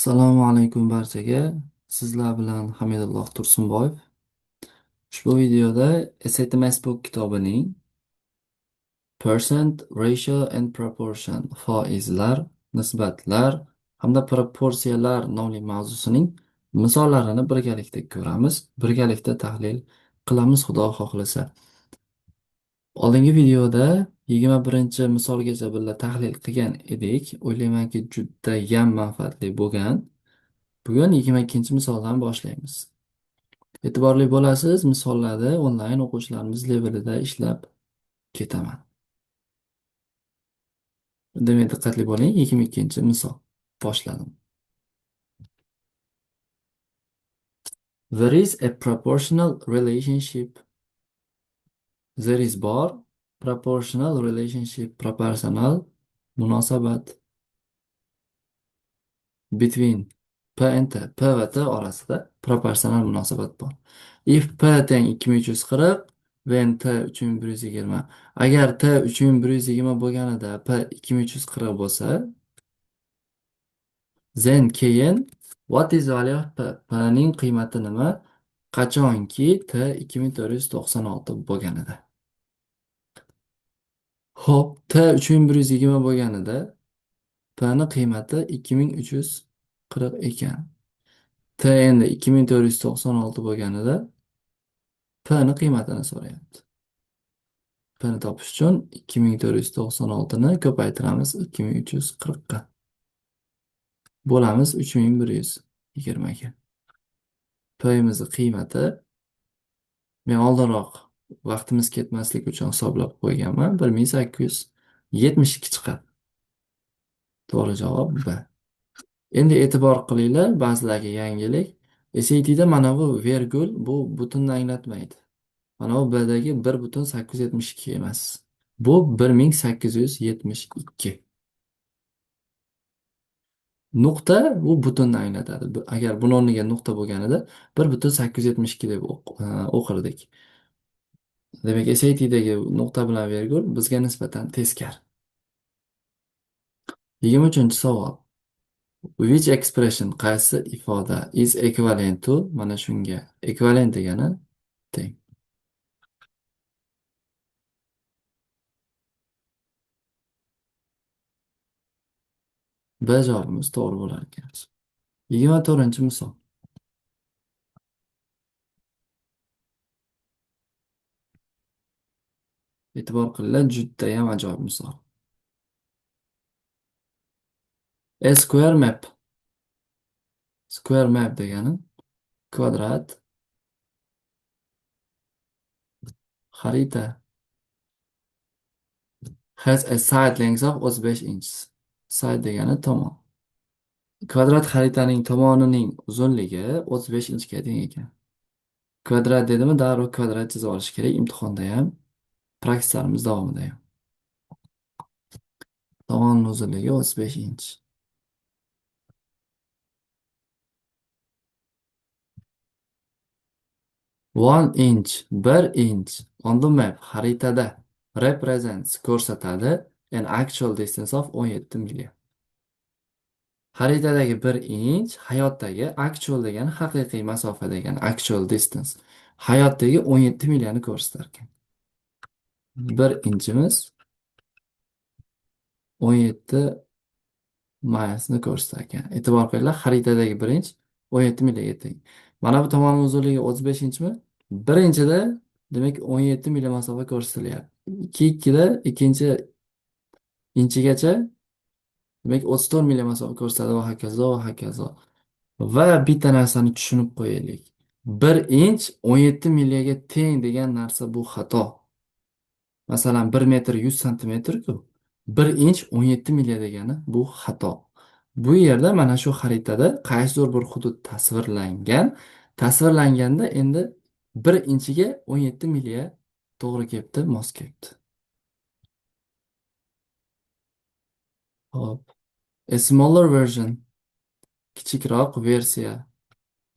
Assalomu alaykum barchaga. Sizlar bilan Hamidulloh Tursunboyev. Ushbu videoda Asset Masbook kitobining Percent, Ratio and Proportion foizlar, nisbatlar hamda proporsiyalar nomli mavzusining misollarini birgalikda ko'ramiz, birgalikda tahlil qilamiz xudo xohlasa. Oldingi videoda 21 misolgacha birga tahlil qilgan edik. O'ylaymanki judayam manfaatli bo'lgan. Bugun 22 misoldan boshlaymiz. E'tiborli bo'lasiz, misollarda onlayn o'quvchilarimiz levelida ishlab ketaman. Demak, diqqatli bo'ling. 22-misol. Boshladim. There is a proportional relationship. There is bor, proportional relationship, proportional munosabat between P and T. P va T orasida proporsional munosabat bor. If P teng 2340, when T 3120. Agar T 3120 bo'lganida P 2340 bo'lsa, then keyin what is value of P? P ning qiymati nima? Qachonki T 2496 bo'lganida. Xo'p, T 3120 bo'lganida P ning qiymati 2340 ekan. T endi 2496 bo'lganida P ning qiymatini so'rayapti. P ni topish uchun 2496 ni ko'paytiramiz 2340 ga. Bo'lamiz 3120 ga. P imizning qiymati men oldinroq vaqtimiz ketmaslik uchun hisoblab qo'yganman. 1872 chiqadi. To'g'ri javob B. Endi e'tibor qilinglar, ba'zilarga yangilik. SATda mana bu vergul bu butunni anglatmaydi. Mana bu B'dagi 1,872 emas. Bu 1872. Nuqta bu butunni anglatadi. Agar buni o'rniga nuqta bo'lganida 1,872 deb o'qirdik. Demak, SATdagi nuqta bilan vergul bizga nisbatan teskari. 23-savol. Which expression qaysi ifoda is equivalent to mana shunga. Equivalent degani teng. B javobimiz to'g'ri bo'lar ekan. 24-misol. E'tibor qilinglar, judayam ajoyib misol. A square map. Square map degani kvadrat xarita has a side length of 35 inches. Side degani tomon. Kvadrat xaritaning tomonining uzunligi 35 inchga teng ekan. Kvadrat dedimi, darrov kvadrat chizib olish kerak imtihonda ham, praksislarimiz davomida ham. Tomonining uzunligi 35 inch. 1 inch, 1 inch on the map xaritada represents ko'rsatadi an actual distance of 17 milya. Xaritadagi 1 inch hayotdagi actual degani haqiqiy masofa degani actual distance. Hayotdagi 17 milyani ko'rsatar ekan. 1 inchimiz 17 milyasini ko'rsatar ekan. E'tibor qilinglar, xaritadagi 1 inch 17 milyaga teng. Mana bu tomonning uzunligi 35 inchmi? Birinchida demak 17 milya masofa ko'rsatilyapti. 2 da ikkinchi inchigacha demak 34 milya masofa ko'rsatadi va hokazo va hokazo. Va bitta narsani tushunib qo'yaylik. 1 inch 17 milyaga teng degan narsa bu xato. Masalan 1 metr 100 santimetr-ku. 1 inch 17 milya degani bu xato. Bu yerda mana shu xaritada qaysidir bir hudud tasvirlangan. Tasvirlanganda endi 1 inchiga 17 milya to'g'ri kelibdi, mos kelibdi. Hop. A smaller version, kichikroq versiya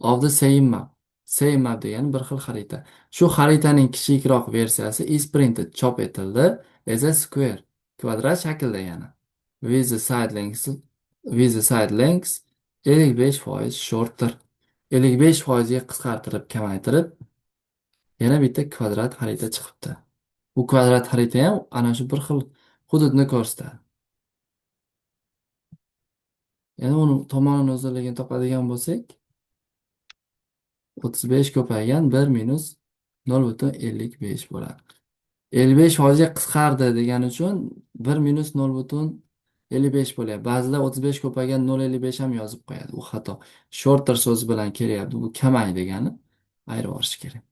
of the same map. Same map degani bir xil xarita. Shu xaritaning kichikroq versiyasi is printed, chop etildi as a square, kvadrat shaklda yana. With the side lengths 55% shortdir. 55%ga qisqartirib, kamaytirib, yana bitta kvadrat xarita chiqibdi. Bu kvadrat xarita ham ana shu bir xil hududni ko'rsatadi. Yana uni tomonini uzunligini topadigan bo'lsak, 35 ko'paygan 1 minus 0,55 bo'ladi. 55% qisqardi degani uchun 1 minus 0,55 bo'lyapti. Ba'zida 35 ko'paygan 0,55 ham yozib qo'yadi. U xato. Shorter so'zi bilan kelyapti. Bu kamay degani. Ayirib olish kerak.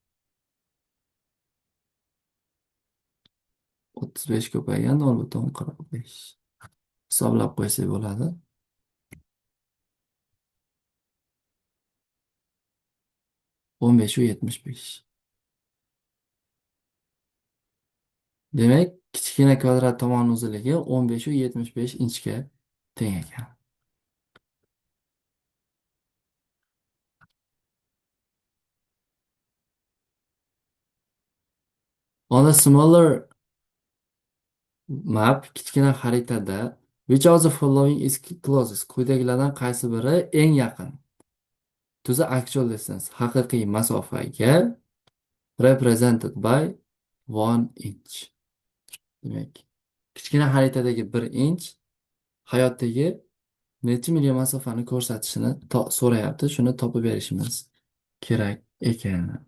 35 ko'paygan 0,45. Hisoblab qo'ysak bo'ladi. 15,75. Demak, kichkina kvadrat tomon uzunligi 15,75 inchga teng ekan. On a smaller map, kichkina xaritada, which of the following is closest? Quyidagilardan qaysi biri eng yaqin? To the actual distance, haqiqiy masofaga represented by 1 inch. Demak, kichkina xaritadagi 1 inch hayotdagi necha million masofani ko'rsatishini so'rayapti. Shuni topib berishimiz kerak ekan.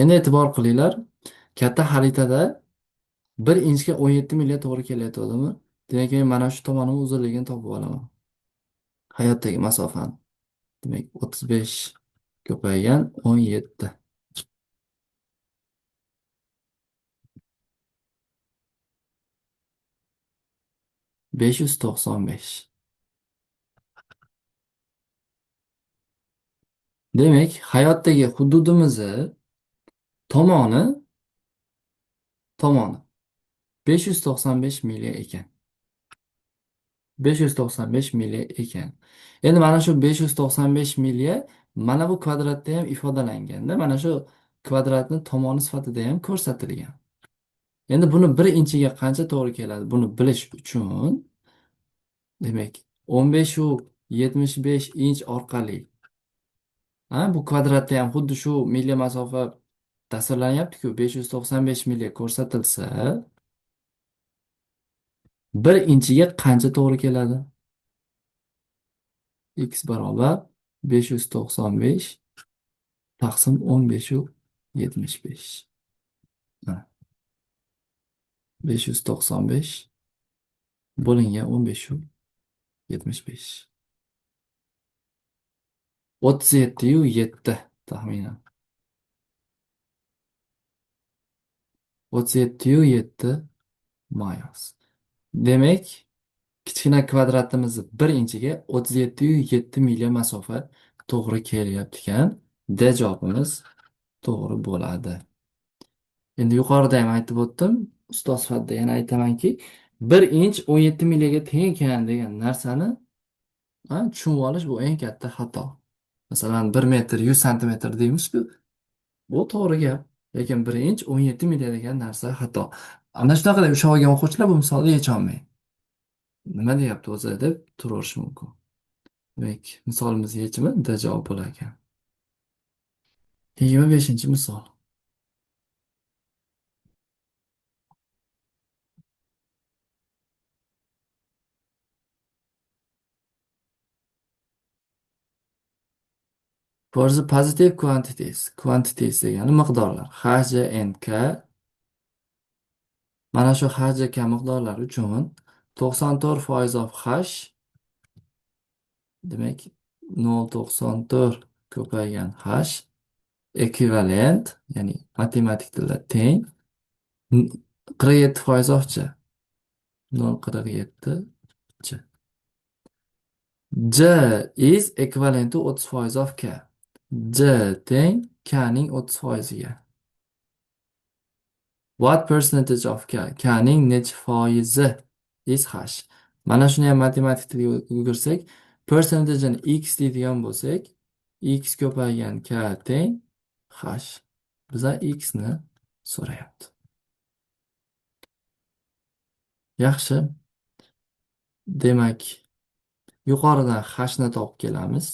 Endi e'tibor qilinglar, katta xaritada 1 inchga 17 million to'g'ri kelayotganimi? Demak, men mana shu tomonning uzunligini topib olaman. Hayotdagi masofani. Demak, 35 ko'paygan 17. 595. Demak, hayotdagi hududimizni tomoni 595 milliy ekan. 595 milliy ekan. Endi mana shu 595 milliy mana bu kvadratda ham ifodalanganda, mana shu kvadratni tomoni sifatida ham ko'rsatilgan. Endi buni 1 inchiga qancha to'g'ri keladi? Buni bilish uchun demak 15 u 75 inch orqali bu kvadratda ham xuddi shu milliy masofa tasvirlanyapti-ku, 595 milliy ko'rsatilsa 1 inchiga qancha to'g'ri keladi? X barobar 595 taqsim 15 u 75. 595 bo'lingan 15 u 75. 37 u 7 taxminan. 37 u 7 mayos. Demak, kichkina kvadratimizni 1 inchiga 37 u 7 milliy masofa to'g'ri kelyapti ekan. D javobimiz to'g'ri bo'ladi. Endi yuqorida ham aytib o'tdim, ustoz sifatida yana aytamanki, 1 inch 17 milliga teng ekan degan narsani tushunib olish bu eng katta xato. Masalan, 1 metr 100 santimetr deymiz-ku, bu to'g'ri gap. Lekin 1 inch 17 milliy degan narsa xato. Ana shunaqada ushlab olgan o'quvchilar bu misolni yecha olmaydi. Nima deyapti o'zi deb turaverish mumkin. Demak, misolimiz yechimi D javob bo'lar ekan. 25-misol. For the positive quantities degani miqdorlar. H, J, N, K. Mana shu H, J, K miqdorlar uchun 94% of H, demak 0,94 ko'paygan H ekvivalent, ya'ni matematik tilda teng 47% of J. 0,47 J. J is equivalent to 30% of K. J teng K ning 30%ga. What percentage of K? K ning necha foizi is H. Mana shuni ham matematik tilga o'girsak, percentage'ini X deydigan bo'lsak, X ko'paygan K teng H. Bizlar X ni so'rayapti. Yaxshi. Demak, yuqoridan hashni topib kelamiz.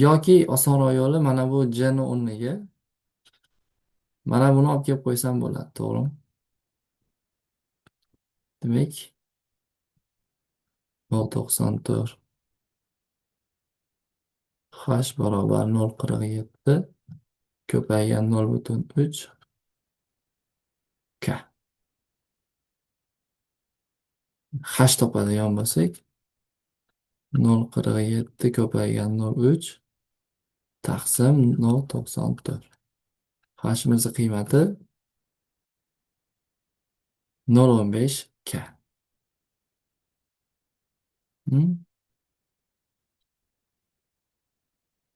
Yoki osonroq yo'li mana bu j ni o'rniga mana buni olib kelib qo'ysam bo'ladi, to'g'rimi? Demak, 0,94 h barobar 0,47 ko'paygan 0,3 k. H topadigan bo'lsak, 0,47 ko'paygan 0,3 taqsim 0,94. Hashimizni qiymati 0,15 k. Hmm?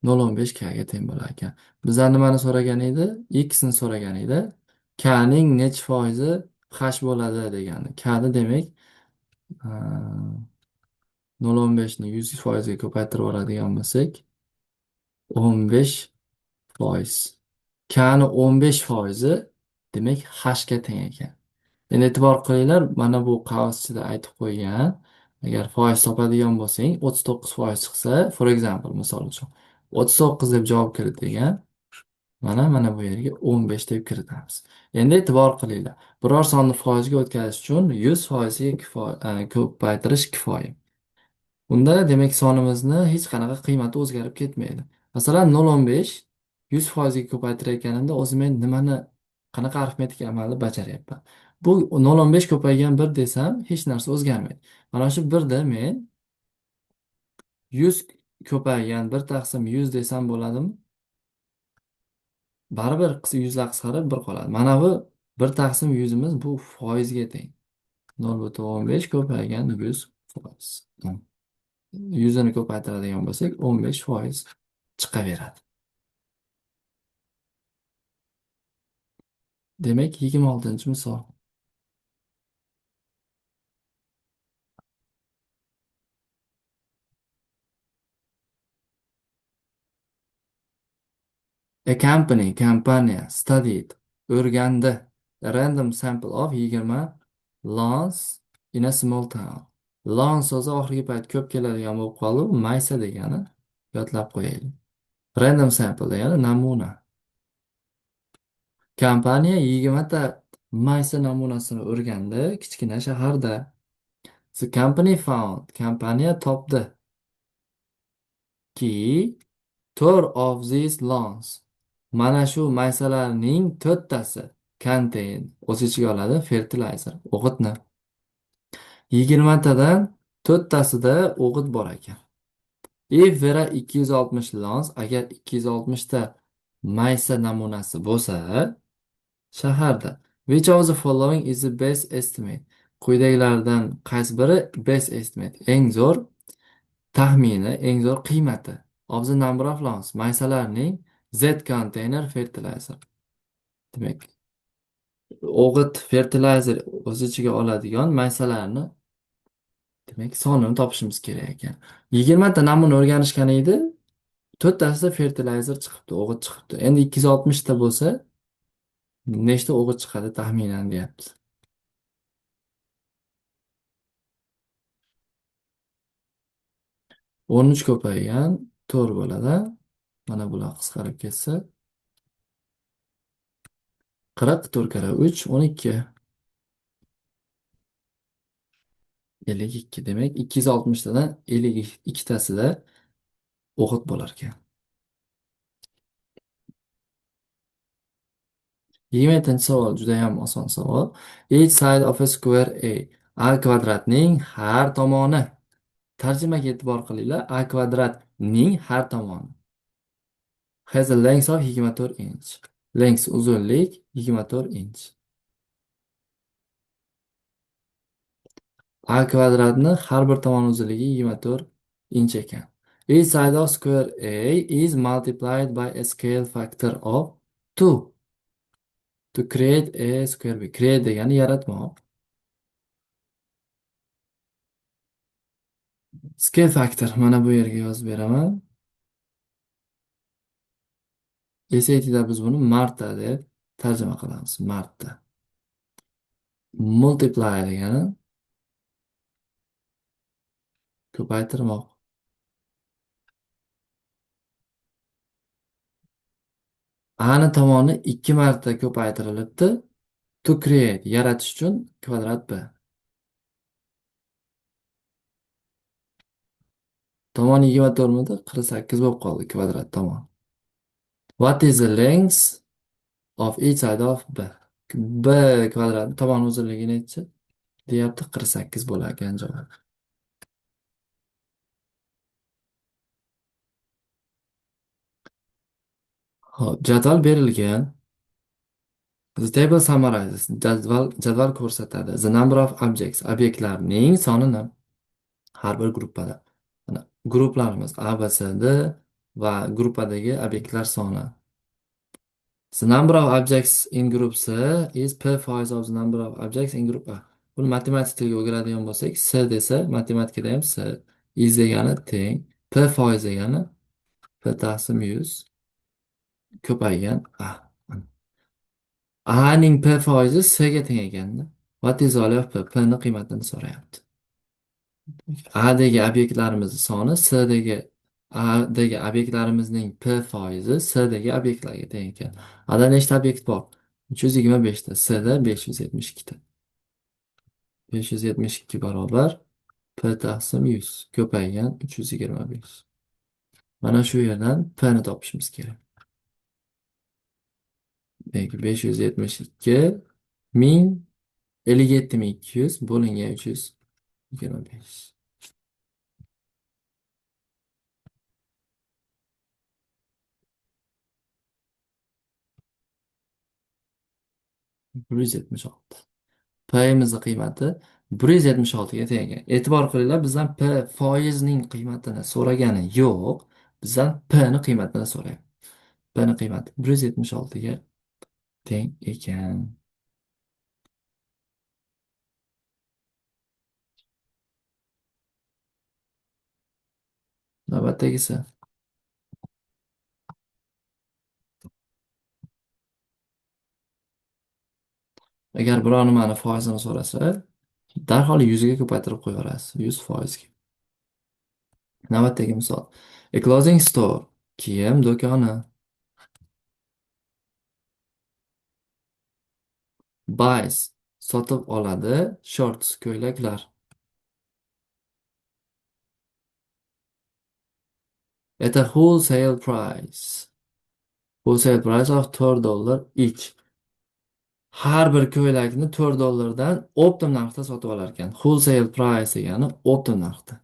0,15 k ga teng bo'lar ekan. Bizdan nimani so'ragan edi? X ni so'ragan edi. K ning necha foizi h bo'ladi degani. K ni demak, 0,15 ni 100 foizga ko'paytirib yuboradigan bo'lsak, 15%. K ni 15% demak h ga teng ekan. Endi e'tibor qilinglar, mana bu qavs ichida aytib qo'ygan. Agar foiz topadigan bo'lsang, 39% chiqsa, for example, misol uchun 39 deb javob kirit degan. Mana bu yerga 15 deb kiritamiz. Endi e'tibor qilinglar. Biror sonni foizga o'tkazish uchun 100% ko'paytirish kifoya. Unda demak sonimizni hech qanaqa qiymati o'zgarib ketmaydi. Masalan, 0,15 100% ga ko'paytirayotganimda o'zi men nimani qanaqa arifmetik amalni bajaryapman. Bu 0,15 ko'paygan 1 desam hech narsa o'zgarmaydi. Mana shu 1 da men 100 ko'paygan 1 taqsim 100 desam bo'ladimi? Baribir yuzlar qisqarib 1 qoladi. Mana bu 1 taqsim 100imiz bu foizga teng. 0,15 ko'paygan 100%. 100 ni ko'paytiradigan bo'lsak 15% chiqaveradi. Demak, 26-misol. A company, kompaniya, studied, o'rgandi. A random sample of 20 lawns in a small town. Lawn so'zi oxirgi payt ko'p keladigan bo'lib qoldi. Bu maysa degani. Yodlab qo'yaylik. Random sample degani namuna. Kompaniya 20 ta maysa namunasini o'rgandi kichkina shaharda. The company found, kompaniya topdi ki tour of these lawns. Mana shu maysalarning to'rttasi contain o'z ichiga oladi fertilizer, o'g'itni. 20 tadan to'rttasida o'g'it bor ekan. If there are 260 lawns, agar 260 ta maysa namunasi bo'lsa, shaharda. Which of the following is the best estimate? Quyidagilardan qaysi biri best estimate? Eng zo'r taxmini, eng zo'r qiymati. Of the number of lawns, maysalarning Z container fertilizer. Demak, o'g'it fertilizer o'z ichiga oladigan maysalarni demak sonini topishimiz kerak ekan. 20 ta namuna o'rganishgan edi, to'rttasida fertilizer chiqibdi, o'g'it chiqibdi. Endi 260 ta bo'lsa, nechta o'g'it chiqadi taxminan deyapti. 13 ko'paygan 4 bo'ladi. Mana bular qisqarib ketsa, 44 kara 3 12. 52 demak 260 tadan 52 tasida o'g'it bo'lar ekan. 27 savol juda ham oson savol. Each side of a square A kvadratning har tomoni. Tarjimaga e'tibor qilinglar. A kvadratning har tomoni. Has a length of 24 inch. Length uzunlik 24 inch. A kvadratni har bir tomon uzunligi 24 inch ekan. Each side of square A is multiplied by a scale factor of 2 to create a square B. Create degani yaratmoq. Scale factor mana bu yerga yozib beraman. SAT'da biz buni marta deb tarjima qilamiz. Marta. Multiply degani ko'paytirmoq. Ani tomoni 2 marta ko'paytirilibdi. To create, yaratish uchun kvadrat b. Tomon 24 48 bo'lib qoldi kvadrat tomon. What is the length of each side of b? B kvadrat tomon uzunligi nechi? Deyapti 48 bo'lar ekan javob. Hop, jadval berilgan. The table summarizes. Jadval ko'rsatadi. The number of objects. Obyektlarning sonini. Har bir gruppada. Mana guruhlarimiz A, B, C, D va gruppadagi obyektlar soni. The number of objects in group C is p of the number of objects in group A. Buni matematik tilga o'giradigan bo'lsak, C desa, matematikada ham C. Is degani teng. P degani P taqsim 100 ko'paygan A. A ning P foizi C ga teng ekanda. What is value of P? P ni qiymatini so'rayapti. A'dagi obyektlarimiz soni A'dagi obyektlarimizning P foizi C'dagi obyektlarga teng ekan. A'da nechta obyekt bor? 325 ta, C'da 572 ta. 572 barobar P taqsim 100 ko'paygan 325. Mana shu yerdan P ni topishimiz kerak. Demak, 572 ming 57.200 bo'lingan 325. 176. P'imizni qiymati 176 ga teng ekan. E'tibor qilinglar, bizdan P foizning qiymatini so'ragani yo'q. Bizdan P ni qiymatini so'rayapti. P ni qiymati 176 ga teng ekan. Navbatdagisi. Agar biror nimani foizini so'rasa, darhol 100 ga ko'paytirib qo'yaverasiz. 100%. Navbatdagi misol. A clothing store, kiyim do'koni. Buys, sotib oladi, shorts, ko'ylaklar. At a wholesale price. Wholesale price of $4 each. Har bir ko'ylakni $4 optim narxda sotib olar ekan. Wholesale price degani optim narxda.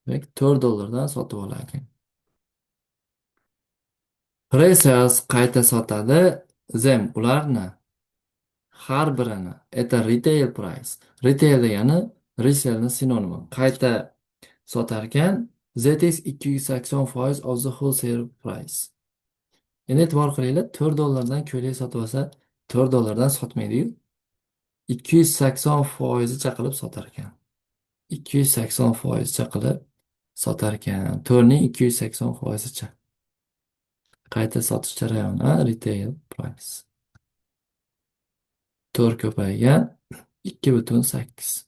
Demak, $4 sotib olar ekan. Pre-sales qayta sotadi them ularni har birini at a retail price. Retail degani resellni sinonimi. Qayta sotar ekan that is 280% of the wholesale price. Endi e'tibor qilinglar, $4 ko'ylak sotib olsa, $4 sotmaydi-yu. 280% qilib sotar ekan. 280% qilib sotar ekan. 4ning 280%. Qayta sotish jarayoni retail price. 4 ko'paygan 2,8.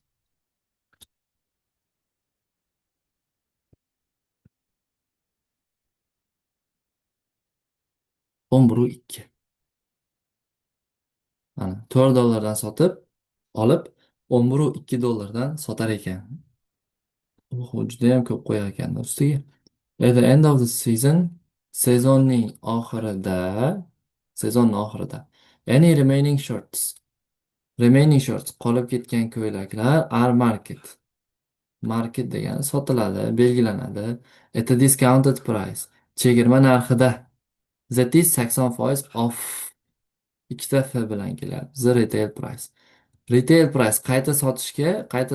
11,2. Mana $4 sotib olib 11,2 sotar ekan. Juda ham ko'p qo'yar ekan ustiga. At the end of the season, sezonning oxirida, sezonning oxirida. Any remaining shirts. Remaining shirts qolib ketgan ko'ylaklar are market. Market degani sotiladi, belgilanadi. At a discounted price. Chegirma narxida. That is 80% off. Ikkita F bilan keladi. The retail price. Retail price qayta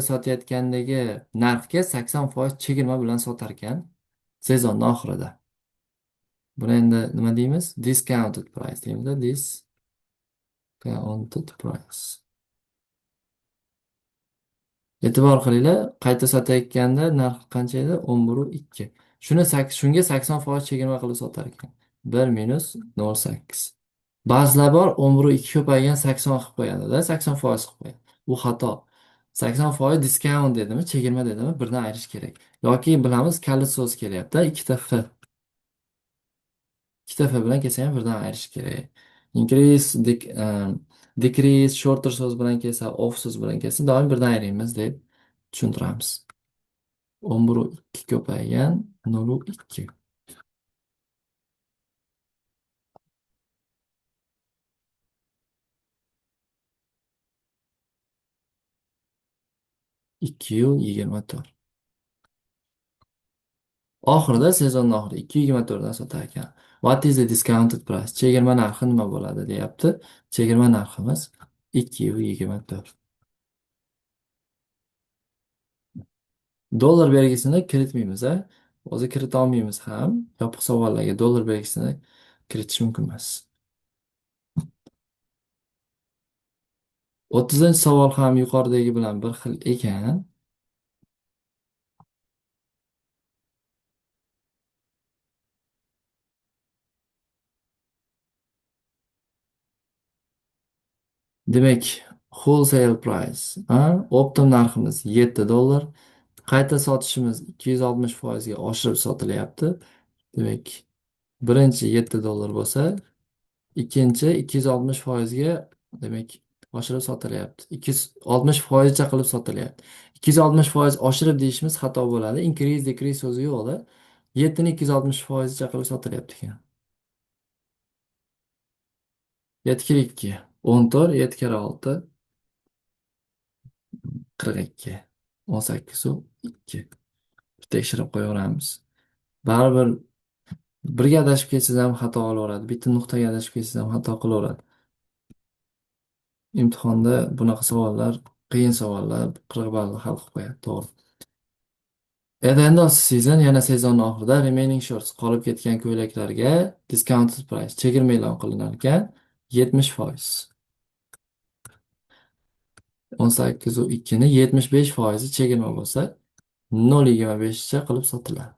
sotayotgandagi narxga 80% chegirma bilan sotar ekan sezonning oxirida. Buni endi nima deymiz? Discounted price deymiz. Discounted price. E'tibor qilinglar, qayta sotayotganda narx qancha edi? 11,2. Shunga 80% chegirma qilib sotar ekan. 1 - 0,8. Ba'zilar bor, umri 2 ko'paygan 80 qilib qo'yadida, 80% qilib qo'yadi. Bu xato. 80% diskount dedimi, chegirma dedimi, birdan ayirish kerak. Yoki bilamiz, kalit so'z kelyapti, ikkita F. Ikkita F bilan kelsa ham birdan ayirish kerak. Increase, decrease, shorter so'z bilan kelsa, off so'z bilan kelsa, doim birdan ayiramiz deb tushuntiramiz. 11 ko'paygan 0,2. 2,24. Oxirida sezon oxiri 2,24 dan sotar ekan. What is the discounted price? Chegirma narxi nima bo'ladi deyapti. Chegirma narximiz 2,24. Dollar belgisini kiritmaymiz, a? O'zi kirita olmaymiz ham. Yopiq savollarga dollar belgisini kiritish mumkin emas. 30-savol ham yuqoridagi bilan bir xil ekan. Demak, wholesale price, optim narximiz $7. Qayta sotishimiz 260% ga oshirib sotilyapti. Demak, birinchi $7 bo'lsa, ikkinchi 260% ga, demak, oshirib sotilyapti. 260% qilib sotilyapti. 260% oshirib deyishimiz xato bo'ladi. Increase, decrease so'zi yo'qda. 7 ni 260% qilib sotilyapti ekan. 7 kira 2. 14, 7 kira 6, 42. 18 u 2. Tekshirib qo'yaveramiz. Baribir birga adashib ketsangiz ham xato qilaveradi. Bitta nuqtaga adashib ketsangiz ham xato qilaveradi. Imtihonda bunaqa savollar, qiyin savollar 40 ballni hal qilib qo'yadi, to'g'ri. At the end of the season, yana sezon oxirida remaining shorts, qolib ketgan ko'ylaklarga discounted price, chegirma e'lon qilinar ekan, 70%. 18,2 ni 75% chegirma bo'lsa, 0,25 cha qilib sotiladi.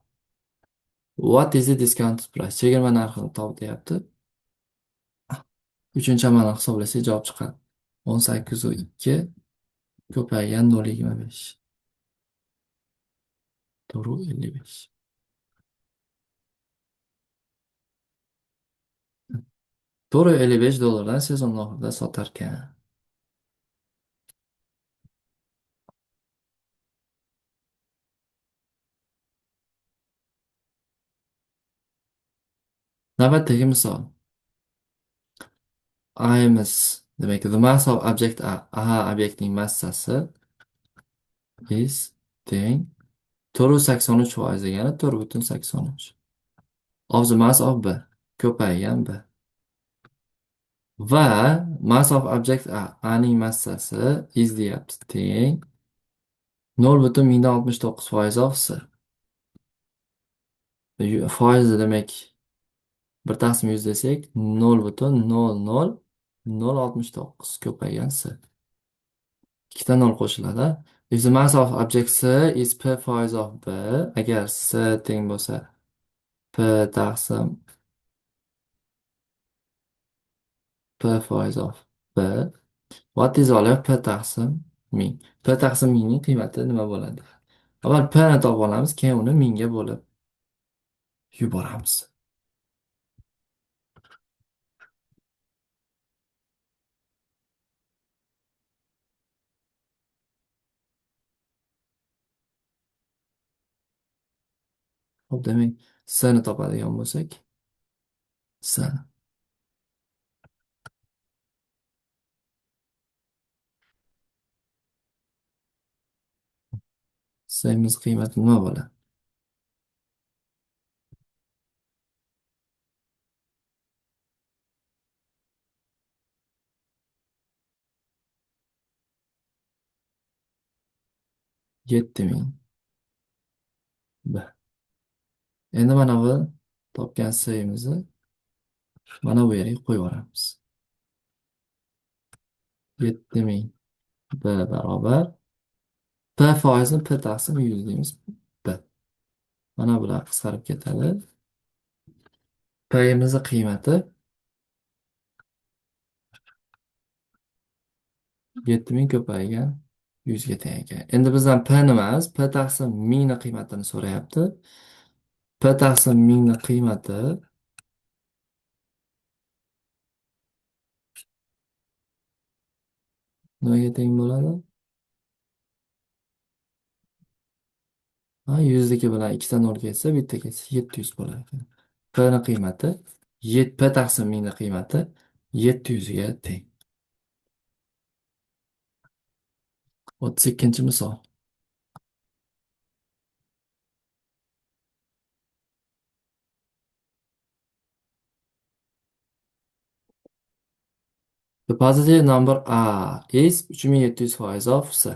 What is the discounted price? Chegirma narxini top deyapti. Uchinchi amalni hisoblasak javob chiqadi. 18,2 ko'paygan 0,25. 4,55. 4,55 dollardan sezon oxirida sotarkan. Navbatdagi misol. Imiz, demak, the mass of object A obyektning massasi is teng 4,83% degani 4,83. Of the mass of B, ko'paygan B. Va mass of object Aning massasi is deyapti, teng 0,69% of C. Foizi demak 1/100 desak 0,00069 ko'paygan C. Ikkita 0 qo'shiladi. If the mass of object C is p% of B, agar C teng bo'lsa p taqsim p% of B, what is value of p taqsim 1000? P taqsim 1000 ning qiymati nima bo'ladi? Avval p ni topib olamiz, keyin uni 1000 ga bo'lib yuboramiz. Xo'p, demak, C ni topadigan bo'lsak, C ni. C'miz qiymati nima bo'ladi? 7000 B. Endi mana bu topgan C'mizni mana bu yerga qo'yib yuboramiz. 7000 B barobar P foizni P taqsim 100 deymiz. B. Mana bular qisqarib ketadi. Pimizni qiymati 7000 ko'paygan 100 ga teng ekan. Endi bizdan p nima emas? P taqsim mingni qiymatini so'rayapti. P taqsim mingni qiymati nimaga teng bo'ladi? Ha, 100niki bilan ikkita nol ketsa, bitta ketsa 700 bo'lar ekan. P ni qiymati P taqsim mingni qiymati 700 ga teng. 32-misol. The positive number A is 3700% of C.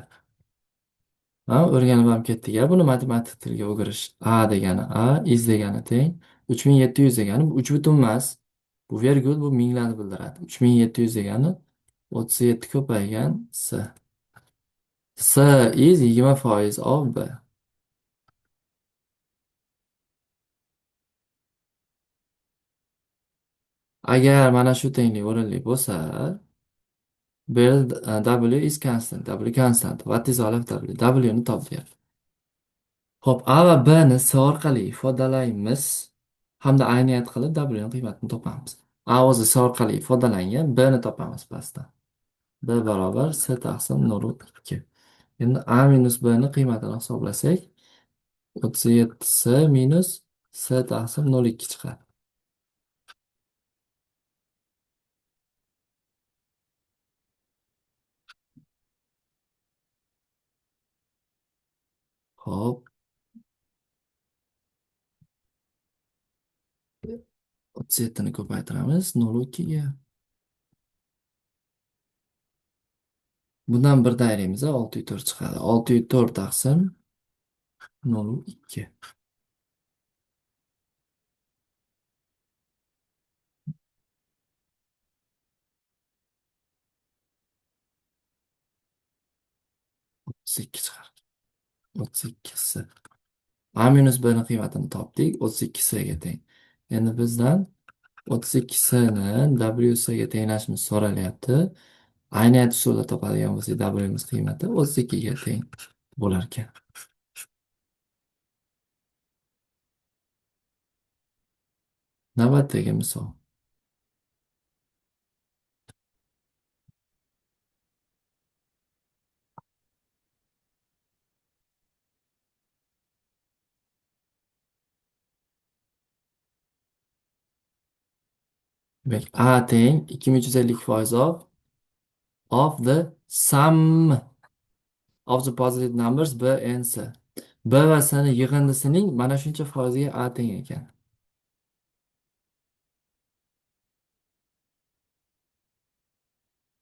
Ha, o'rganib ham ketdik. Buni matematik tilga o'girish. A degani A, is degani teng. 3700 degani bu 3 butun emas. Bu vergul, bu minglarni bildiradi. 3700 degani 37 ko'paygan C. C is 20% of B. Agar mana shu tenglik o'rinli bo'lsa, W is constant. W constant. What is all of W? W ni top deyapti. Xo'p, A va B ni S orqali ifodalaymiz hamda ayniyat qilib W ni qiymatini topamiz. A o'zi S orqali ifodalangan, B ni topamiz pastda. B barobar S taqsim 0,2. Endi A minus B ni qiymatini hisoblasak, 37 S minus S taqsim 0,2 chiqadi. Xo'p, 37 ni ko'paytiramiz 0,2 ga. Bundan bir dayramiz 6,4 chiqadi. 6,4 taqsim 0,2. 32 chiqadi. 32 A minus B ni qiymatini topdik. 32 ga teng. Endi bizdan 32 ni WC ga tenglashimiz so'ralyapti. Ayniyat usulida topadigan bo'lsak, W imiz qiymati 32 ga teng bo'lar ekan. Navbatdagi misol. Demak, A teng 2350% of the sum of the positive numbers B and C. B va C ni yig'indisining mana shuncha foiziga A teng ekan.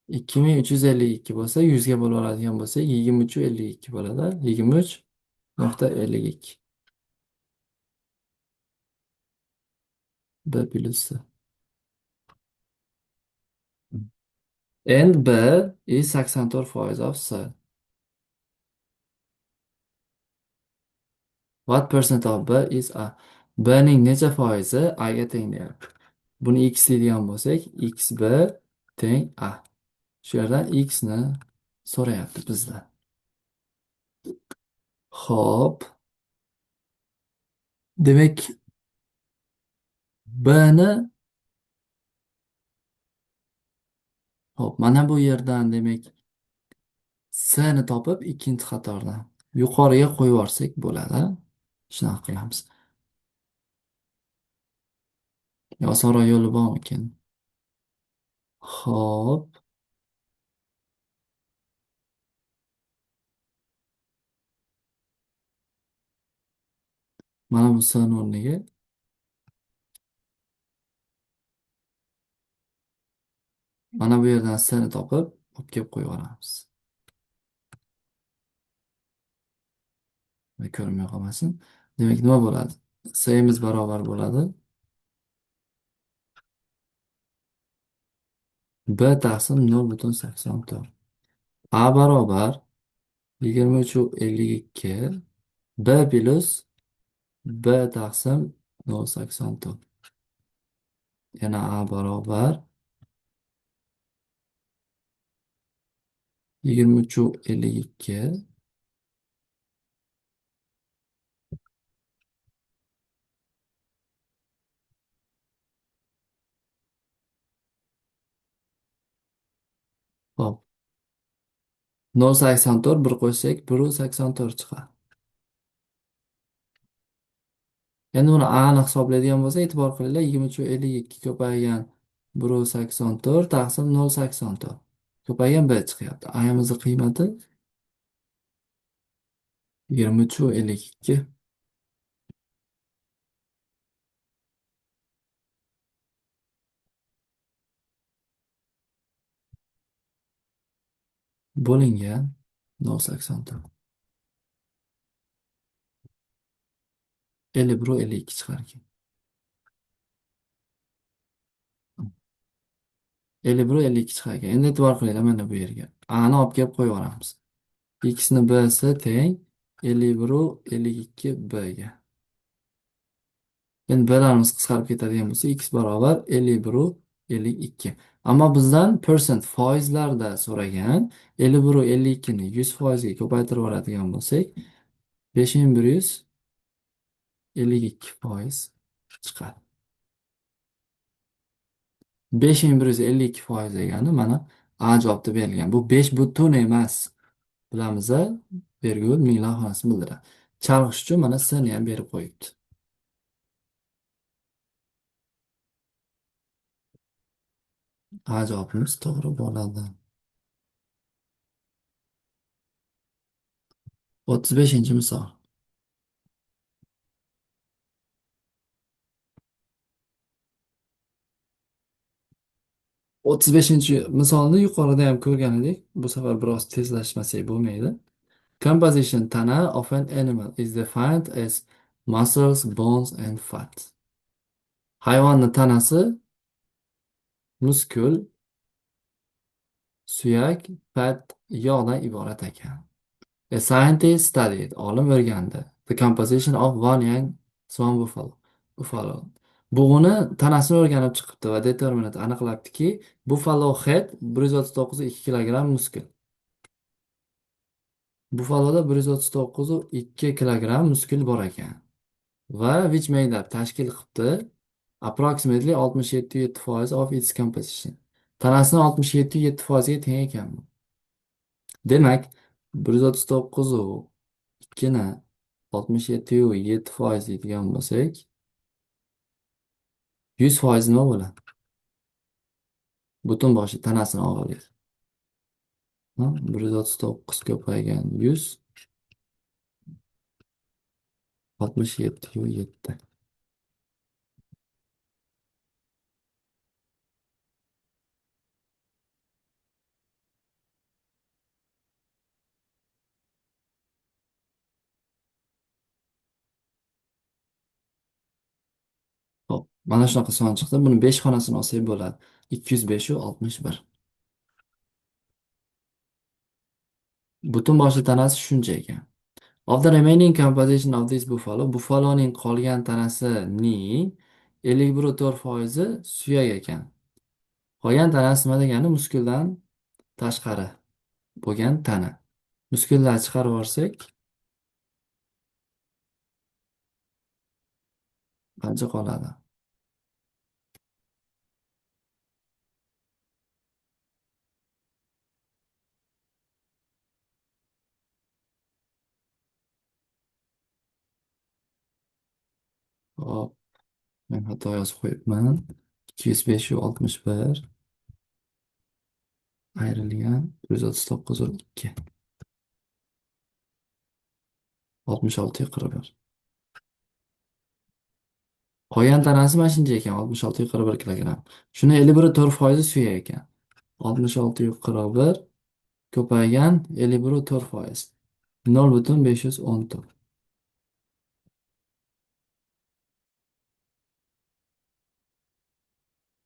2352 bo'lsa, 100 ga bo'lib oladigan bo'lsak, 23,52 bo'ladi. 23,52. B plus C. And B is 84% of C. What percent of B is A? B ning necha foizi A ga teng deyapti. Buni x deydigan bo'lsak, xb teng A. Shu yerdan x ni so'rayapti bizdan. Xo'p, demak B ni xo'p, mana bu yerdan demak C ni topib ikkinchi qatordan yuqoriga qo'yib yuborsak bo'ladi. Shunaqa qilamiz. Osonroq yo'li bormikin? Xo'p, mana bu C ni o'rniga mana bu yerdan C ni topib olib kelib qo'yib yuboramiz. Va ko'rinmay qolmasin. Demak, nima bo'ladi? C imiz barobar bo'ladi. B taqsim 0,84. A barobar 23,52. B plus B taqsim 0,84. Yana A barobar 23,52. Hop. 0,84 bir qo'shsak 1,84 chiqadi. Endi uni a'ni hisoblaydigan bo'lsa, e'tibor qilinglar, 23,52 ko'paygan 1,84 taqsim 0,84 ko'paygan b chiqyapti. A'mizni qiymati 23,52. Bo'lingan 0,84. 51,52 chiqar ekan. 51,52 chiqar ekan. Endi e'tibor qilinglar mana bu yerga. A'ni olib kelib qo'yib yuboramiz. X ni b'si teng 51,52 bga. Endi b'larimiz qisqarib ketadigan bo'lsa, x barobar 51,52. Ammo bizdan foizlarda so'ragan. 51,52 ni 100% ga ko'paytirib yuboradigan bo'lsak, 5152% chiqadi. 5152% degani mana A javobda berilgan. Bu 5 butun emas. Bilamiz, virgul minglar xonasini bildiradi. Chalg'ish uchun mana S ni ham berib qo'yibdi. A javobimiz to'g'ri bo'ladi. 35 misol. 35 misolni yuqorida ham ko'rgan edik. Bu safar biroz tezlashmasak bo'lmaydi. Composition tana of an animal is defined as muscles, bones and fat. Hayvonning tanasi muskul, suyak, fat, yog'dan iborat ekan. A scientist studied, olim o'rgandi, the composition of one young swan buffalo. Buffalo. Bug'uni tanasini o'rganib chiqibdi va determinant aniqlabdiki, buffalo head 139,2 kilogramm muskul. Buffaloda 139,2 kilogramm muskul bor ekan. Va which made up tashkil qilibdi approximately 67,7% of its composition. Tanasini 67,7% ga teng ekan bu. Demak, 139,2 ni 67,7% deydigan bo'lsak, 100% nima bo'ladi? Butun boshi tanasini og'irligi. 139 ko'paygan 100, 67,7. Hop, mana shunaqa son chiqdi. Buni 5 xonasini olsak bo'ladi. 205,61. Butun boshli tanasi shuncha ekan. Of the remaining composition of this buffalo, buffaloning qolgan tanasining 51,4% suyak ekan. Qolgan tanasi nima degani? Muskuldan tashqari bo'lgan tana. Muskullarni chiqarib yuborsak, qancha qoladi? Hop, men xato yozib qo'yibman. 205,61 ayrilgan 139,2. 66,41. Qolgan tanasi mana shuncha ekan, 66,41 kilogramm. Shuni 51,4% suyak ekan. 66,41 ko'paygan 51,4%. 0,514.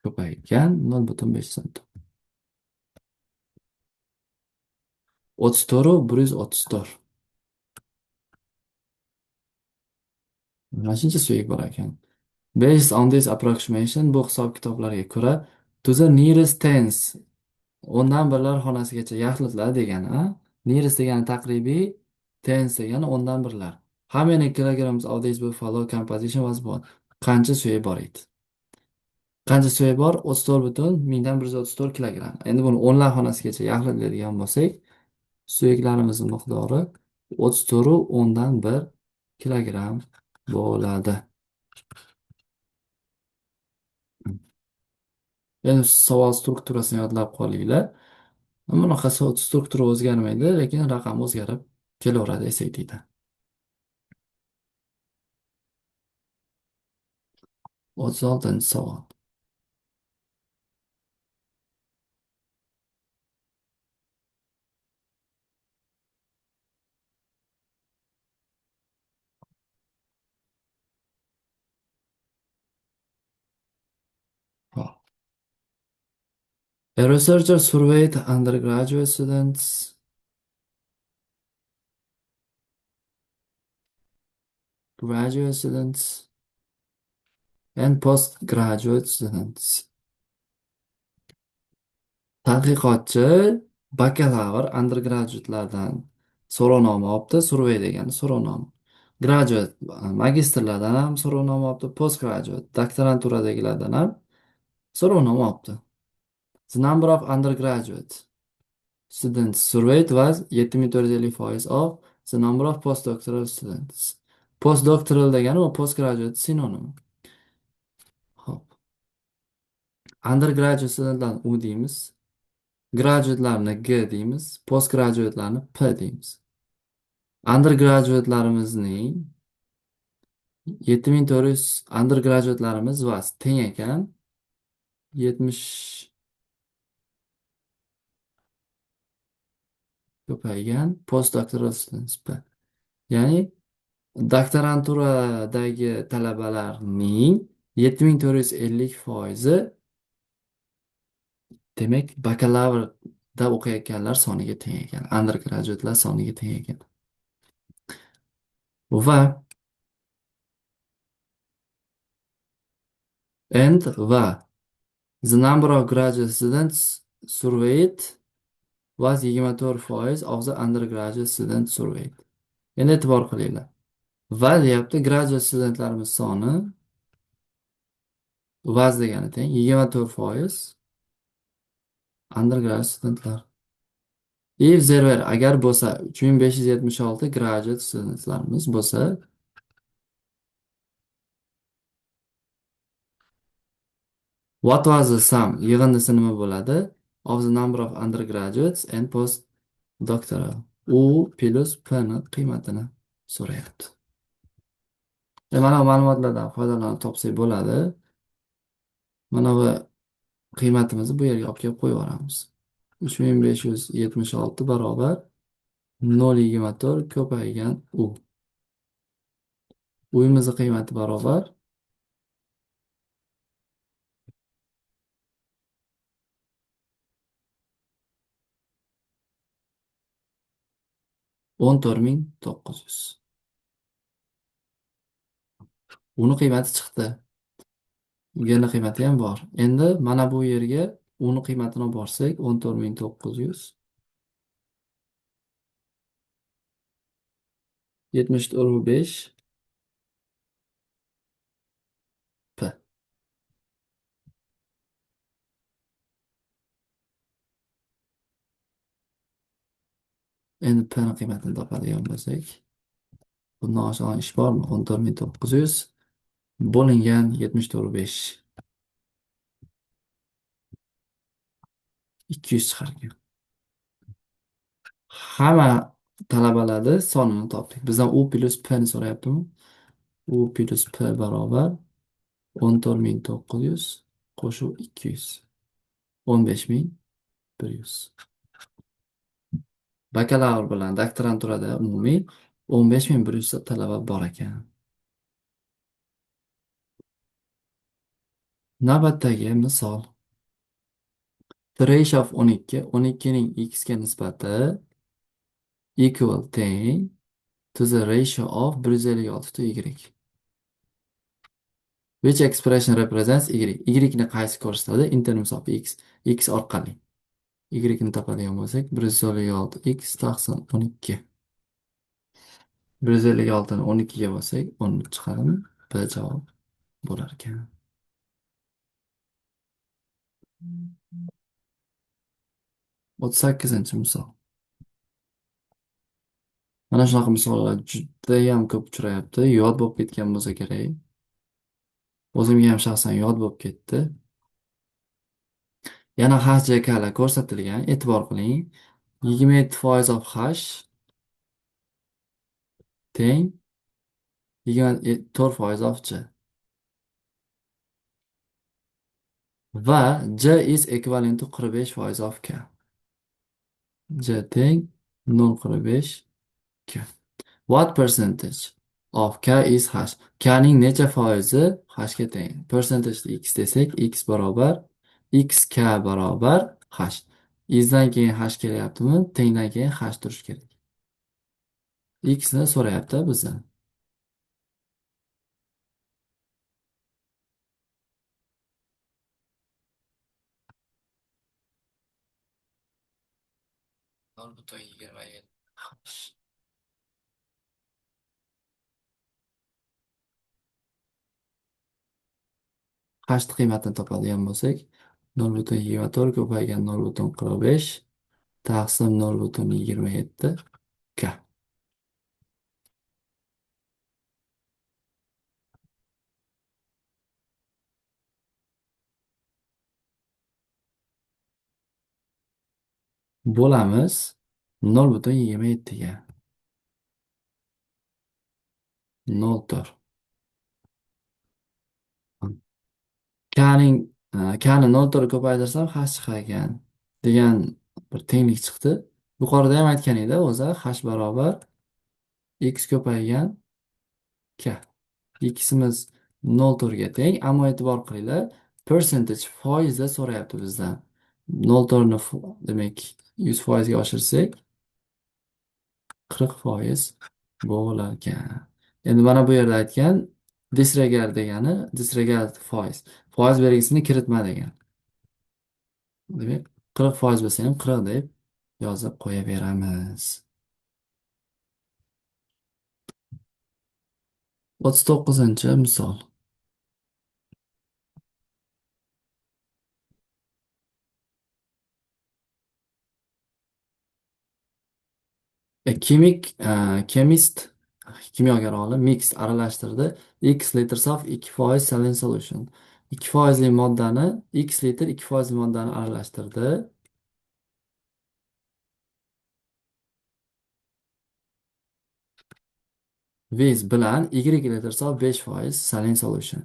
Ko'paygan 0,514. 34 134. Mana shuncha suyak bor ekan. Based on this approximation, bu hisob kitoblarga ko'ra, to the nearest tens, o'ndan birlar xonasigacha yaxlitlar degani, a? Nearest degani taqribiy, tens degani o'ndan birlar. How many kilograms of this buffalo composition was bought? Qancha suyak bor edi? Qancha suyak bor? 34,1134 kilogramm. Endi buni o'nlar xonasigacha yaxlitlaydigan bo'lsak, suyaklarimizni miqdori 34,1 kilogramm bo'ladi. Endi savol strukturasini yodlab qolinglar. Bunaqa struktura o'zgarmaydi, lekin raqam o'zgarib kelaveradi SATda. 36 savol. Hop. A researcher surveyed undergraduate students, graduate students, and postgraduate students. Tadqiqotchi bakalavr undergraduatelardan so'rovnoma olibdi, survey degani so'rovnoma. Graduate magistrlardan ham so'rovnoma olibdi, postgraduate doktoranturadagilardan ham so'rovnoma olibdi. The number of undergraduate students surveyed was 7450% of the number of postdoctoral students. Postdoctoral degani u postgraduate sinonim. Hop. Undergraduate studentlarni U deymiz. Graduate'larni G deymiz. Postgraduate'larni P deymiz. Undergraduate'larimizning 7400 undergraduate'larimiz was teng ekan. 70 ko'paygan postdoctoral students P. Ya'ni doktoranturadagi talabalarning 7450% demak bakalavrda o'qiyotganlar soniga teng ekan, undergraduatelar soniga teng ekan. Va the number of graduate students surveyed was 24% of the undergraduate students surveyed. Endi e'tibor qilinglar. Va deyapti, graduate studentlarimiz soni was degani teng 24% undergraduate studentlar. If there were, agar bo'lsa 3576 graduate studentlarimiz bo'lsa, what was the sum? Yig'indisi nima bo'ladi? Of the number of undergraduates and postdoctoral. U plus P ni qiymatini so'rayapti. Mana bu ma'lumotlardan foydalanib topsak bo'ladi. Mana bu qiymatimizni bu yerga olib kelib qo'yib yuboramiz. 3576 barobar 0,24 ko'paygan U. Uyimizni qiymati barobar 14900. Uni qiymati chiqdi. G'ni qiymati ham bor. Endi mana bu yerga uni qiymatini olib borsak 14900 74,5 P. Endi P ni qiymatini topadigan bo'lsak, bundan oson ish bormi? 14900 bo'lingan 74,5 200 chiqargan. Hamma talabalarni sonini topdik. Bizdan U plus P ni so'rayaptimi? U plus P barobar 14900 qo'shuv 200 15100. Bakalavr bilan doktoranturada umumiy 15100 ta talaba bor ekan. Navbatdagi misol. The ratio of 12 ning x ga nisbati equal teng to the ratio of 156 to y. Which expression represents y? Y ni qaysi ko'rsatadi? In terms of x. X orqali. Y ni topadigan bo'lsak, 156 x taqsim 12. 156 ni 12 ga bo'lsak, 10 chiqadimi? B javob bo'lar ekan. 38 misol. Mana shunaqa misollar judayam ko'p uchrayapti. Yod bo'lib ketgan bo'lsa kerak. O'zimga ham shaxsan yod bo'lib ketdi. Yana HJKlar ko'rsatilgan. E'tibor qiling. 27% of hash teng 24% of j. Va j is equivalent to 45% of k. J teng 0,45 k. What percentage of k is hash? K ning necha foizi hashga teng? Percentage x desak, x barobar xk barobar hash. Izdan keyin hash kelyaptimi? Tengdan keyin hash turishi kerak. X ni so'rayapti bizdan. Nol butun 27 hash. Hashni qiymatini topadigan bo'lsak, 0,24 ko'paygan 0,45 taqsim 0,27 k. Bo'lamiz 0,27 ga. 0,4. K'ning K'ni 0,4 ko'paytirsam hash chiqar ekan degan bir tenglik chiqdi. Yuqorida ham aytgan edi o'zi hash barobar x ko'paygan k. X'imiz 0,4 ga teng, ammo e'tibor qilinglar, percentage foizda so'rayapti bizdan. 0,4 ni demak 100% ga oshirsak 40% bo'lar ekan. Endi mana bu yerda aytgan disregard degani disregard foiz. Foiz belgisini kiritma degan. Demak, 40% bo'lsa ham 40 deb yozib qo'yaveramiz. 39-misol. Chemist kimyogar olim mix aralashtirdi x liters of 2% saline solution. 2% moddani x litr 2% moddani aralashtirdi. With bilan y liters of 5% saline solution.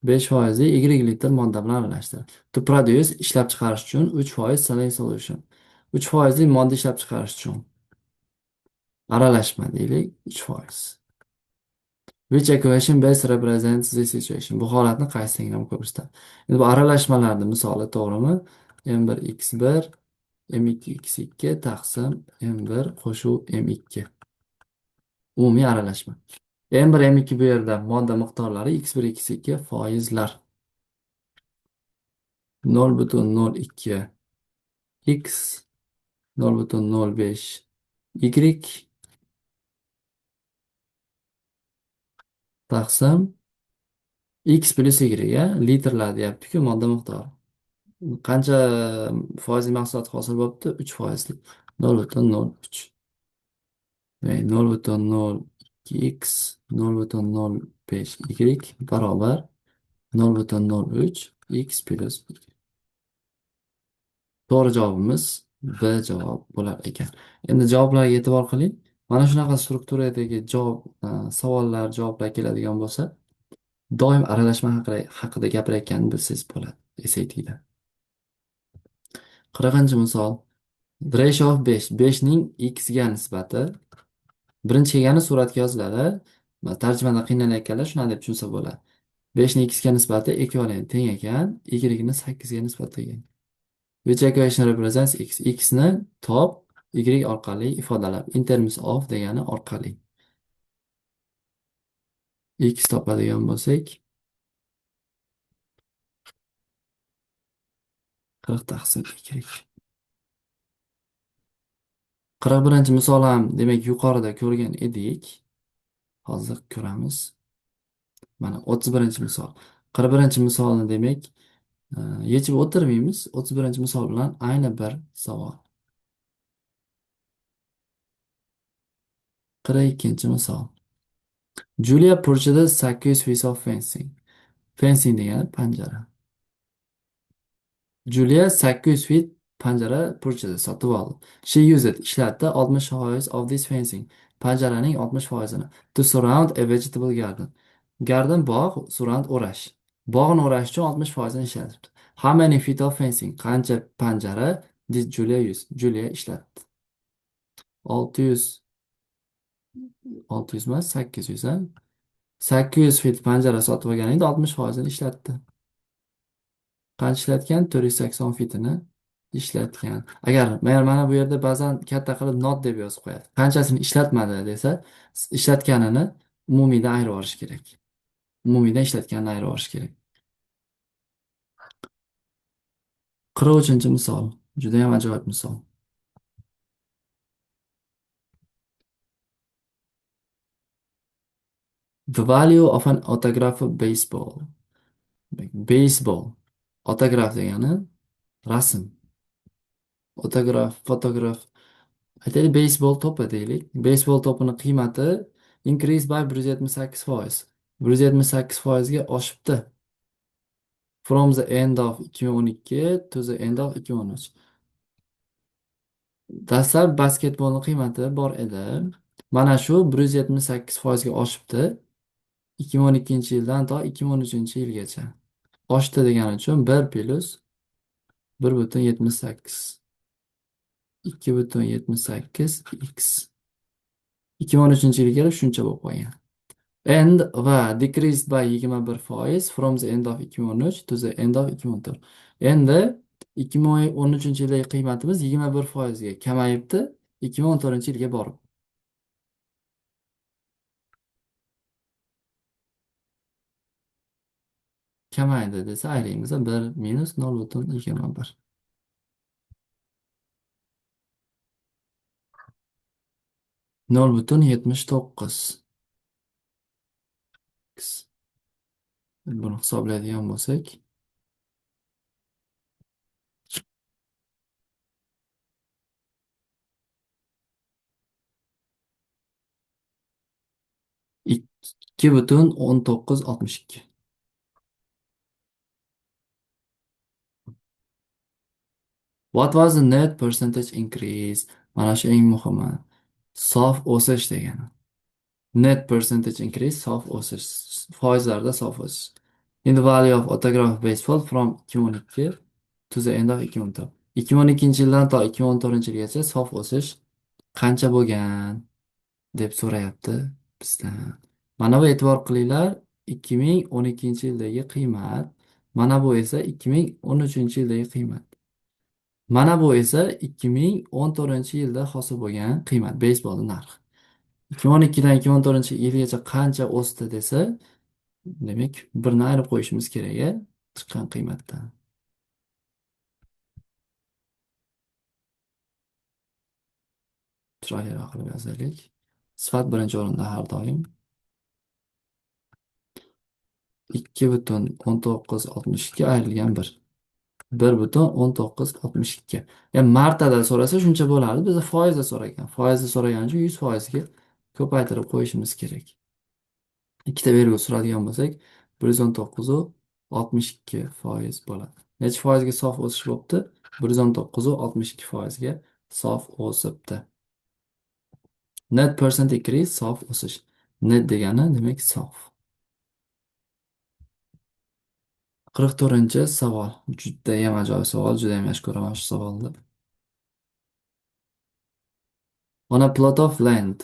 5% y litr modda bilan aralashtirdi. To produce ishlab chiqarish uchun 3% saline solution. 3% modda ishlab chiqarish uchun aralashma deylik 3%. Which equation best represents this situation? Bu holatni qaysi tenglam ko'rsatadi? Endi bu aralashmalarning misoli, to'g'rimi? M1x1 M2x2 taqsim M1 qo'shuv M2. Umumiy aralashma. M1 M2 bu yerda modda miqdorlari x1 x2 foizlar. 0,02 x 0,05 y taqsim x plus y litrlar deyapti-ku modda miqdori. Qancha foizli mahsulot hosil bo'libdi? 3%lik. 0,03. 0,02x 0,05 y barobar 0,03 x plus y. To'g'ri javobimiz B javob bo'lar ekan. Endi javoblarga e'tibor qiling. Mana shunaqa strukturadagi savollar, javoblar keladigan bo'lsa, doim aralashma haqida gapirayotganini bilsangiz bo'ladi. SAT'da. 40-misol. The ratio of 5. 5 ning x ga nisbati birinchi kelgani suratga yoziladi. Tarjimada qiynalganlar shuna deb tushunsa bo'ladi. 5 ning x ga nisbati ekvivalent teng ekan, y ni 8 ga nisbatlagan. Which equation represents x? X ni top y orqali ifodalab. In terms of degani orqali. X topadigan bo'lsak, qirq taqsim ikkilik. 41-chi misol ham demak yuqorida ko'rgan edik. Hozir ko'ramiz. Mana 31-chi misol. 41-chi misolni demak yechib o'tirmaymiz. 31-chi misol bilan ayni bir savol. 42-chi misol. Julia purchased 800 feet of fencing. Fencing degani panjara. Julia 800 feet panjara purchased sotib oldi. She used ishlatdi 60% of this fencing. Panjaraning 60%ni to surround a vegetable garden. Garden bog', surround o'rash. Bog'ni o'rash uchun 60%ni ishlatibdi. How many feet of fencing? Qancha panjara did Julia use? Julia ishlatdi. 600 600 emas, 800 a? 800 feet panjara sotib olganingda 60%ni ishlatdi. Qancha ishlatgan? 480 fitini ishlatgan. Agar mana bu yerda ba'zan katta qilib not deb yozib qo'yadi. Qanchasini ishlatmadi desa, ishlatganini umumiydan ayirib olish kerak. Umumiydan ishlatganini ayirib olish kerak. 43-chi misol. Juda ham ajoyib misol. The value of an autograph of baseball. Baseball. Autograf degani rasm. Autograf, fotograf. Aytaylik, beysbol to'pi deylik. Beysbol to'pini qiymati increase by 178%. 178%ga oshibdi. From the end of 2012 to the end of 2013. Dastlab basketbolning qiymati bor edi. Mana shu 178%ga oshibdi. 2012-yildan to 2013-yilgacha. Oshdi degani uchun 1 plus 1,78. 2,78 x. 2013-yilga kelib shuncha bo'lib qolgan. End va decreased by 21% from the end of 2013 to the end of 2014. Endi 2013-yildagi qiymatimiz 21%ga kamayibdi 2014-yilga borib. Kamaydi desa aylaymiz 1 minus 0,21. 0,79. Buni hisoblaydigan bo'lsak 2,1962. What was the net percentage increase? Mana shu eng muhimi. Sof o'sish degani. Net percentage increase, sof o'sish. Foizlarda sof o'sish. In the value of autograph baseball from 2012 to the end of 2014. 2012-yildan to 2014-yilgacha sof o'sish qancha bo'lgan deb so'rayapti bizdan. Mana bu e'tibor qilinglar, 2012-yildagi qiymat. Mana bu esa 2013-yildagi qiymat. Mana bu esa 2014-yilda hosil bo'lgan qiymat, beysbolning narxi. 2012dan 2014-yilgacha qancha o'sdi desa, demak, birni ayirib qo'yishimiz kerak, chiqqan qiymatdan. Chiroyliroq qilib yozaylik. Sifat birinchi o'rinda har doim. 2,1962 ayrilgan 1. 1,1962. Martada so'rasa shuncha bo'lardi. Biz foizda so'ragan. Foizda so'ragani uchun 100%ga ko'paytirib qo'yishimiz kerak. Ikkita belgi suradigan bo'lsak, 119,62% bo'ladi. Necha foizga sof o'sish bo'libdi? 119,62%ga sof o'sibdi. Net percent increase, sof o'sish. Net degani demak sof. 44-chi savol. Juda ham ajoyib savol, juda ham yaxshi ko'raman shu savolni. On a plot of land.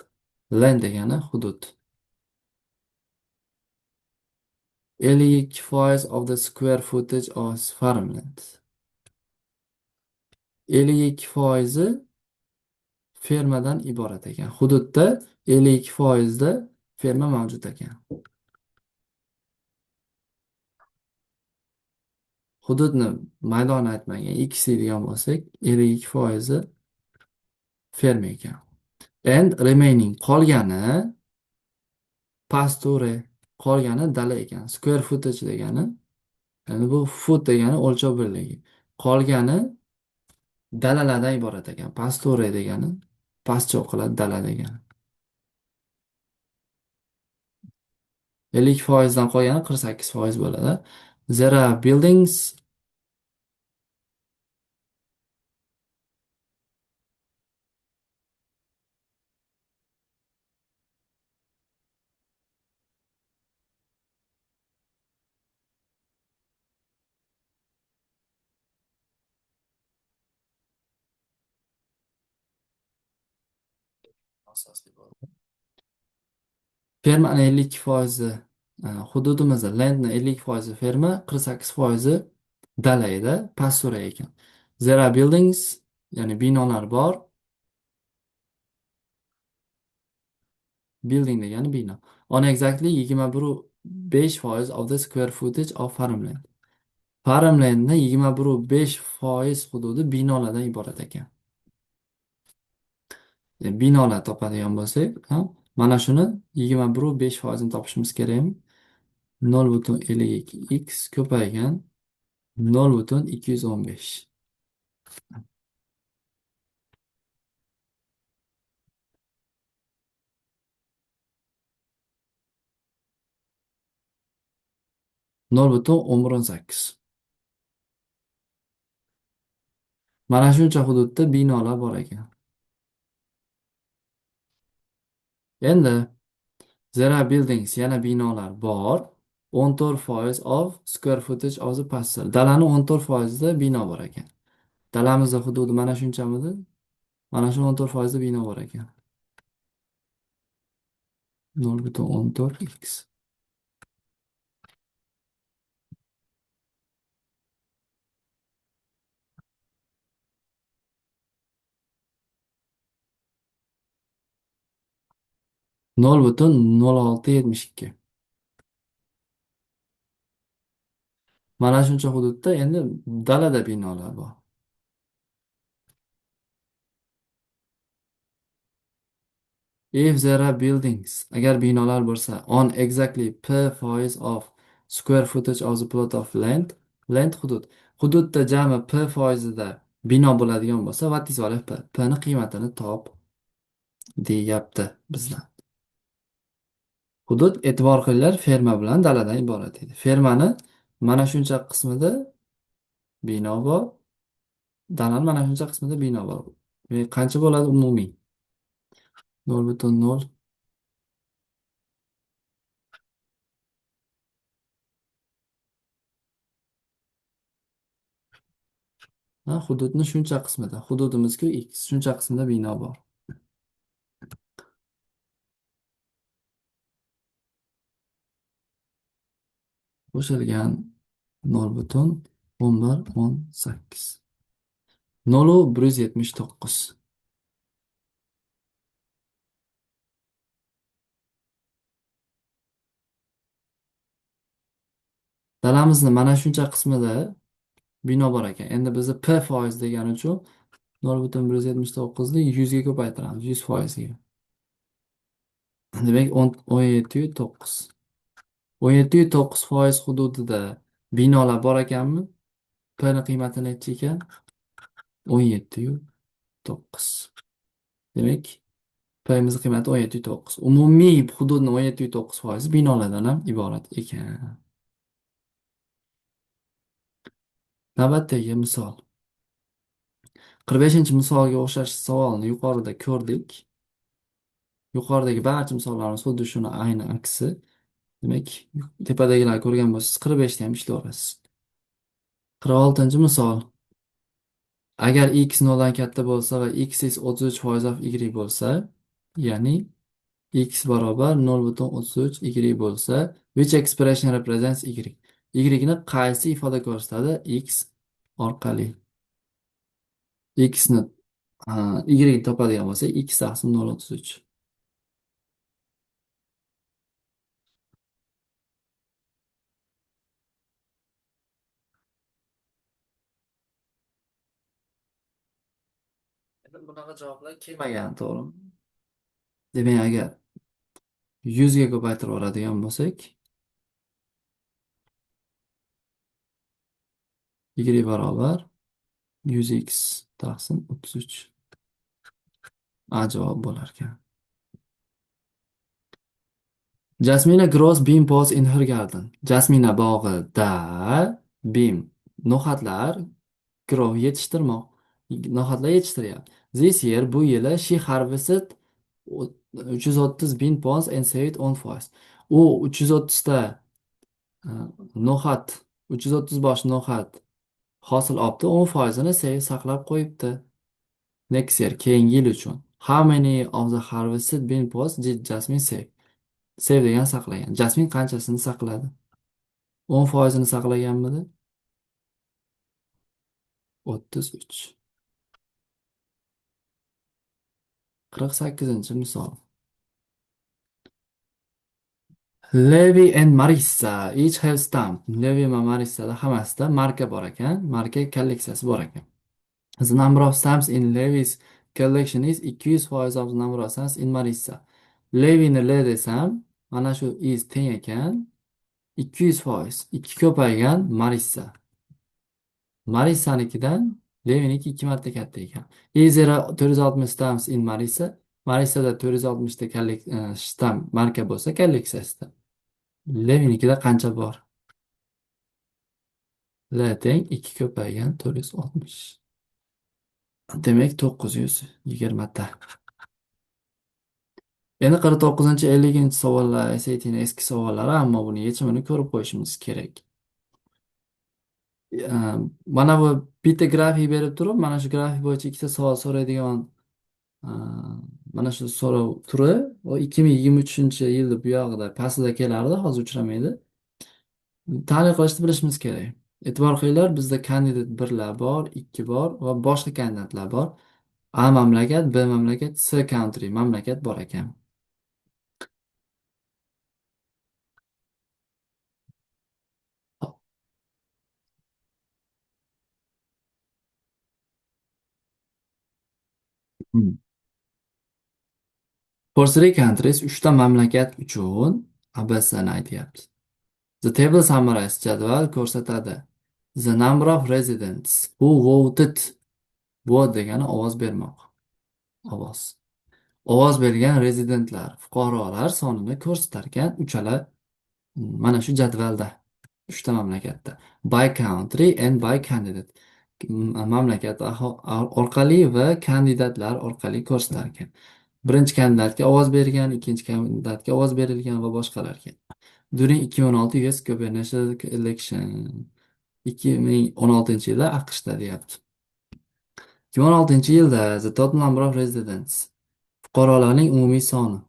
Land degani hudud. 52% of the square footage of farmland. 52% fermadan iborat ekan. Hududda 52% ferma mavjud ekan. hududni maydonni aytmagan x deydigan bo'lsak, 52% ferma ekan. And remaining qolgani pasture, qolgani dala ekan. Square footage degani, ya'ni bu foot degani o'lchov birligi. Qolgani dalalardan iborat ekan. Pasture degani pastcha o'qiladi dala degani. 50% dan qolgani 48% bo'ladi. There are buildings. Fermani 52%, hududimizda landni 52% ferma, 48% dala edi, pasture ekan. There are buildings, ya'ni binolar bor. Building degani bino. On exactly 21.5% of the square footage of farmland. Farmlandni 21.5% hududi binolardan iborat ekan. Binolar topadigan bo'lsak, mana shuni 21.5%ni topishimiz kerakmi? 0,52 x ko'paygan 0,215. 0,1118. Mana shuncha hududda binolar bor ekan. Endi there are buildings, yana binolar bor. 14% of square footage of the parcel. Dalani 14%da bino bor ekan. Dalamizda hududi mana shunchamidi? Mana shu 14%da bino bor ekan. 0,14x. 0,0672. Mana shuncha hududda endi dalada binolar bor. If there are buildings, agar binolar bo'lsa, on exactly p% of square footage of the plot of land, land hudud. Hududda jami p%da bino bo'ladigan bo'lsa, what is value p? P ni qiymatini top deyapti bizdan. Hudud, e'tibor qilinglar, ferma bilan daladan iborat edi. Fermani mana shuncha qismida bino bor, dalani mana shuncha qismida bino bor. Qancha bo'ladi umumiy? 0,0. Hududni shuncha qismida, hududimizku x, shuncha qismida bino bor. Qo'shilgan 0,1118. 0,179. Dalamizni mana shuncha qismida bino bor ekan. Endi bizni p% degani uchun 0,179 ni 100 ga ko'paytiramiz, 100%ga. Demak 17,9. 17,9% hududida binolar bor ekanmi? P ni qiymati necha ekan? 17,9. Demak, P'imiz qiymati 17,9. Umumiy hududni 17,9% binolardan ham iborat ekan. Navbatdagi misol. 45-misolga o'xshash savolni yuqorida ko'rdik. Yuqoridagi barcha misollarimiz xuddi shuni ayni aksi. Demak, tepadagilarni ko'rgan bo'lsangiz 45 da ham ishlayverasiz. 46-misol. Agar x 0 dan katta bo'lsa va x is 33% of y bo'lsa, ya'ni x barobar 0,33 y bo'lsa, which expression represents y? Y ni qaysi ifoda ko'rsatadi? X orqali. X ni y topadigan bo'lsa, x taqsim 0,33. Bunaqa javoblar kelmagan, to'g'rimi? Demak, agar 100 ga ko'paytirib yuboradigan bo'lsak, y barobar 100x taqsim 33 a javob bo'lar ekan. Jasmina grows bean pods in her garden. Jasmina bog'ida bean no'xatlar grow yetishtirmoq. No'xatlar yetishtiryapti. This year bu yili she harvested 330 bean pods and saved on forests. U 330 ta no'xat 330 bosh no'xat hosil olibdi, 10%ni saqlab qo'yibdi. Next year keyingi yil uchun. How many of the harvested bean pods did Jasmine save? Save degan saqlagan. Jasmine qanchasini saqladi? 10%ni saqlaganmidi? 33. 48 misol. Levi and Marissa each have stamp. Levi va Marissada hammasida marka bor ekan. Marka kolleksiyasi bor ekan. The number of stamps in Levi's collection is 200% of the number of stamps in Marissa. Levini L desam, mana shu is teng ekan. 200%. 2 ko'paygan Marissa. Marissanikidan Leviniki 2 marta katta ekan. Is there 460 stamps in Marissa? Marissada 460 ta shtamp marka bo'lsa kolleksiyasida. Levinikida qancha bor? L teng 2 ko'paygan 460. Demak 920 ta. Endi 49-50 savollar SATning eski savollari, ammo buni yechimini ko'rib qo'yishimiz kerak. Mana bu bitta grafik berib turib, mana shu grafik bo'yicha ikkita savol so'raydigan mana shu so'rov turi o 2023-yilda bu yog'ida pastida kelardi, hozir uchramaydi. Tahlil qilishni bilishimiz kerak. E'tibor qilinglar, bizda kandidat birlar bor, 2 bor va boshqa kandidatlar bor. A mamlakat, B mamlakat, C country mamlakat bor ekan. Hmm. For three countries, 3 ta mamlakat uchun ABSni aytyapti. The table summarizes jadval ko'rsatadi. The number of residents who voted. Vote degani ovoz bermoq. Ovoz. Ovoz bergan rezidentlar, fuqarolar sonini ko'rsatar ekan uchala mana shu jadvalda. 3 ta mamlakatda. By country and by candidate. Mamlakat orqali va kandidatlar orqali ko'rsatar ekan. Birinchi kandidatga ovoz bergan, ikkinchi kandidatga ovoz berilgan va boshqalarga. During 2016 US gubernatorial election. 2016-yilda AQShda deyapti. 2016-yilda the total number of residents fuqarolarning umumiy soni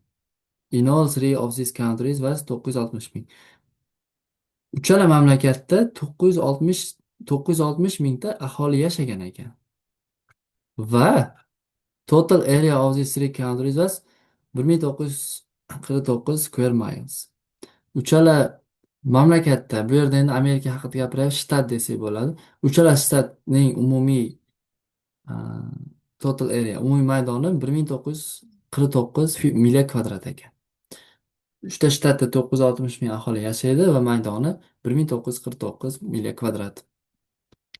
in all three of these countries was 960 ming. Uchala mamlakatda 960 mingta aholi yashagan ekan. Va total area of these three countries was 1949 square miles. Uchala mamlakatda, bu yerda endi Amerika haqida gapiryapmiz, shtat desak bo'ladi. Uchala shtatning umumiy total area, umumiy maydoni 1949 milliy kvadrat ekan. Uchta shtatda 960 ming aholi yashaydi va maydoni 1949 milliy kvadrat.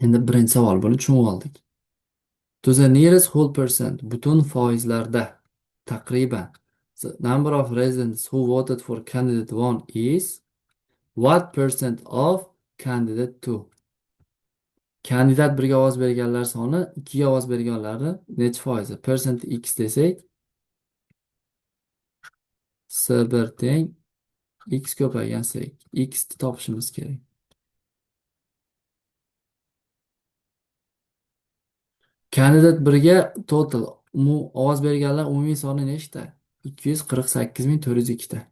Endi birinchi savol buni tushunib oldik. To the nearest whole percent, butun foizlarda taqriban the number of residents who voted for candidate 1 is what percent of candidate 2? Kandidat 1 ga ovoz berganlar soni 2 ga ovoz berganlarni necha foizi? Percent x desak, S1 teng x ko'paygan C. X ni topishimiz kerak. Kandidat 1 ga total ovoz berganlar umumiy soni nechta? 248.402 ta.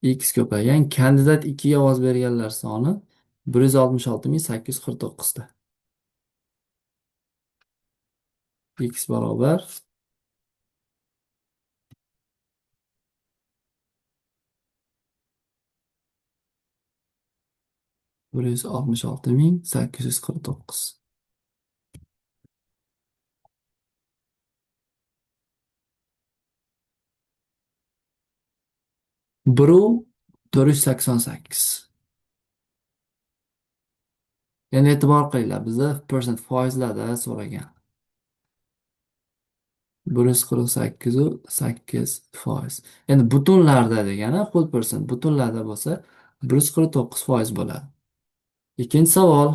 X ko'paygan. Kandidat 2 ga ovoz berganlar soni 166.849 ta. X barobar 166.849. Biru 488. Endi e'tibor qilinglar, bizda percent foizlarda so'ragan. 148,8%. Endi butunlarda degani whole percent butunlarda bo'lsa 149% bo'ladi. Ikkinchi savol.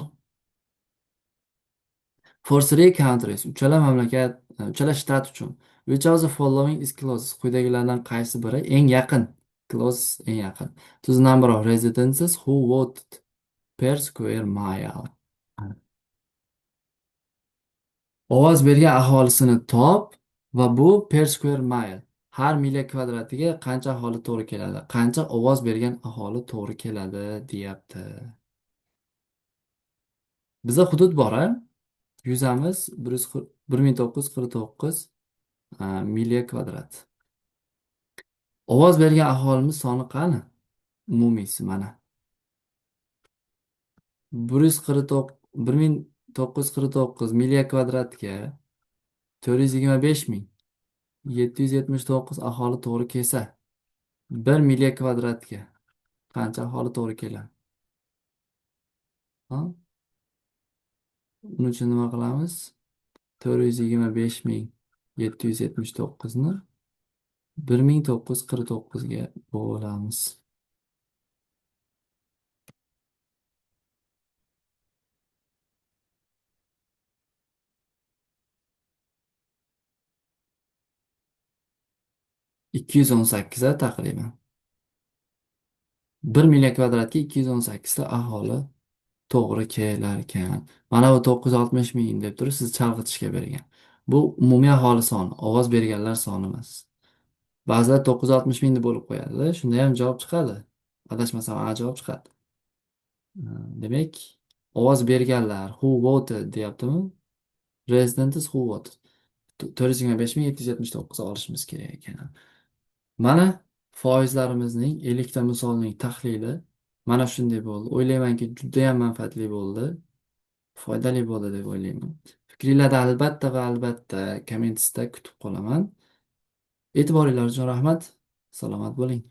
For three countries, uchala mamlakat, uchala shtat uchun. Which of the following is closest? Quyidagilardan qaysi biri eng yaqin? Close eng yaqin. To the number of residents who voted per square mile. Ovoz bergan aholisini top va bu per square mile. Har milya kvadratiga qancha aholi to'g'ri keladi? Qancha ovoz bergan aholi to'g'ri keladi, deyapti. Bizda hudud bor-a? Yuzamiz 1949 milliya kvadrat. Ovoz bergan aholimiz soni qani? Umumiysi mana. 1949 milliya kvadratga 425 ming 779 aholi to'g'ri kelsa, 1 milliya kvadratga qancha aholi to'g'ri keladi? Ha? Uning uchun nima qilamiz? 425 ming 779 ni 1949 ga bo'lamiz. 218 a taqriban. 1 million kvadratga 218 ta aholi to'g'ri kelar ekan. Mana bu 960 ming deb turib siz chalg'itishga bergan. Bu umumiy aholi soni, ovoz berganlar soni emas. Ba'zida 960 ming deb bo'lib qo'yadi. Shunda ham javob chiqadi. Adashmasam, A javob chiqadi. Demak, ovoz berganlar who voted deyaptimi? Residents who voted. 425,779 olishimiz kerak ekan. Mana foizlarimizning 50 ta misolning tahlili mana shunday bo'ldi. O'ylaymanki, juda ham manfaatli bo'ldi. Foydali bo'ldi deb o'ylayman. Fikringlarni albatta va albatta kommentsda kutib qolaman. E'tiboringlar uchun rahmat. Salomat bo'ling.